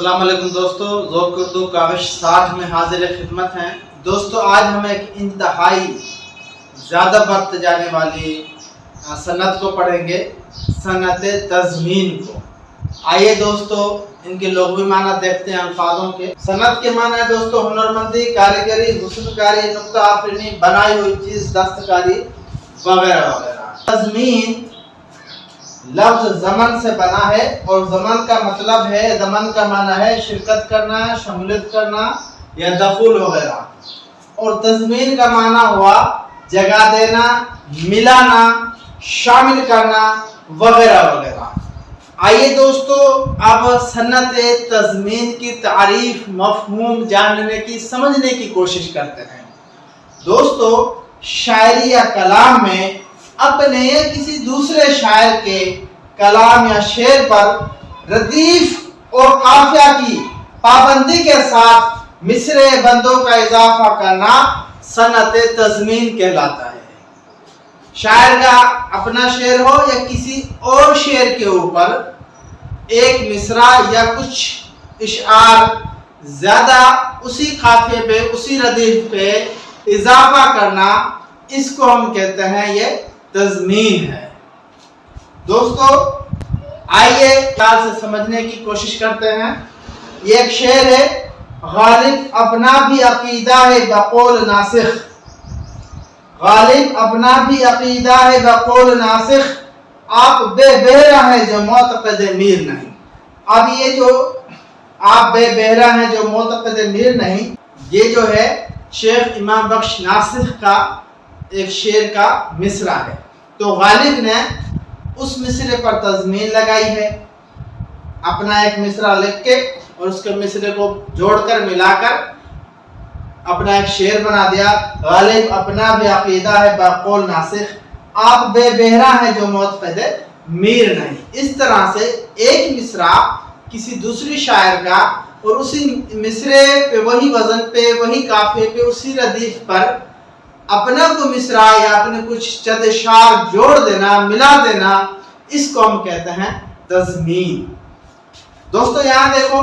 السلام علیکم دوستو، ذوق اردو کاوش 60 میں حاضر خدمت ہیں۔ دوستو آج ہم ایک انتہائی زیادہ برت جانے والی صنعت کو پڑھیں گے، صنعت تضمین کو۔ آئیے دوستو ان کے لغوی معنی دیکھتے ہیں الفاظوں کے۔ صنعت کے معنی ہے دوستو ہنرمندی، کاریگری، حسن کاری، نقطہ آفرینی، بنائی ہوئی چیز، دستکاری وغیرہ وغیرہ۔ تضمین لفظ ضمن سے بنا ہے اور ضمن کا مطلب ہے، ضمن کا معنی ہے شرکت کرنا، شمولیت کرنا یا دخول وغیرہ، اور تضمین کا معنی ہوا جگہ دینا، ملانا، شامل کرنا وغیرہ وغیرہ۔ آئیے دوستو اب صنعت تضمین کی تعریف، مفہوم جاننے کی، سمجھنے کی کوشش کرتے ہیں۔ دوستو شاعری یا کلام میں اپنے یا کسی دوسرے شاعر کے کلام یا شعر پر ردیف اور قافیہ کی پابندی کے ساتھ مصرع بندوں کا اضافہ کرنا صنعت تضمین کہلاتا ہے۔ شاعر کا اپنا شعر ہو یا کسی اور شعر کے اوپر ایک مصرع یا کچھ اشعار زیادہ اسی قافیے پہ، اسی ردیف پہ اضافہ کرنا، اس کو ہم کہتے ہیں یہ تضمین ہے۔ دوستو آئیے خیال سے سمجھنے کی کوشش کرتے ہیں۔ یہ ایک شعر ہے، غالب اپنا بھی عقیدہ ہے بقول ناسخ، غالب اپنا بھی عقیدہ ہے بقول ناسخ، آپ بے بہرہ ہیں جو معتقد میر نہیں۔ اب یہ جو آپ بے بہرہ ہیں جو معتقد میر نہیں، یہ جو ہے شیخ امام بخش ناسخ کا ایک شعر کا مصرع ہے۔ تو غالب نے اس مصرع پر تضمین لگائی ہے، اپنا ایک مصرع لکھ کے اور اس کے مصرع کو جوڑ کر ملا کر اپنا ایک شعر بنا دیا، غالب اپنا بھی عقیدہ ہے بقول ناسخ، آپ بے بہرہ ہیں جو معتقد میر نہیں۔ اس طرح سے ایک مصرع کسی دوسری شاعر کا اور اسی مصرع پہ، وہی وزن پہ، وہی قافیے پہ، اسی ردیف پر اپنا کو مصرع یا اپنے کچھ چند اشعار جوڑ دینا، ملا دینا، اس کو ہم کہتے ہیں تضمین۔ دوستو یہاں دیکھو،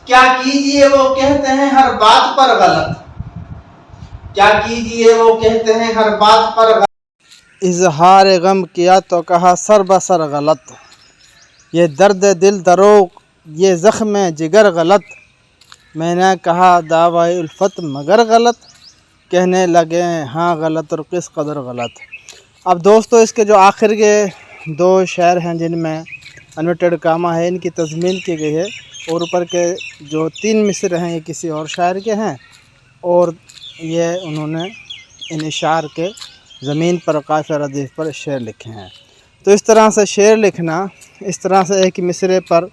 کیا کیجئے وہ کہتے ہیں ہر بات پر غلط، کیا کیجئے وہ کہتے ہیں ہر بات پر غلط، اظہار غم کیا تو کہا سر بسر غلط، یہ درد دل دروغ، یہ زخم جگر غلط، میں نے کہا دعوی الفت مگر غلط، کہنے لگے ہاں غلط اور کس قدر غلط۔ اب دوستو اس کے جو آخر کے دو شعر ہیں جن میں انورٹیڈ کامہ ہے، ان کی تضمین کی گئی ہے، اور اوپر کے جو 3 مصرع ہیں یہ کسی اور شاعر کے ہیں، اور یہ انہوں نے ان اشعار کے زمین پر قافیہ ردیف پر شعر لکھے ہیں۔ تو اس طرح سے شعر لکھنا، اس طرح سے ایک مصرع پر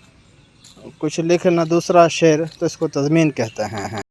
کچھ لکھنا دوسرا شعر، تو اس کو تضمین کہتے ہیں۔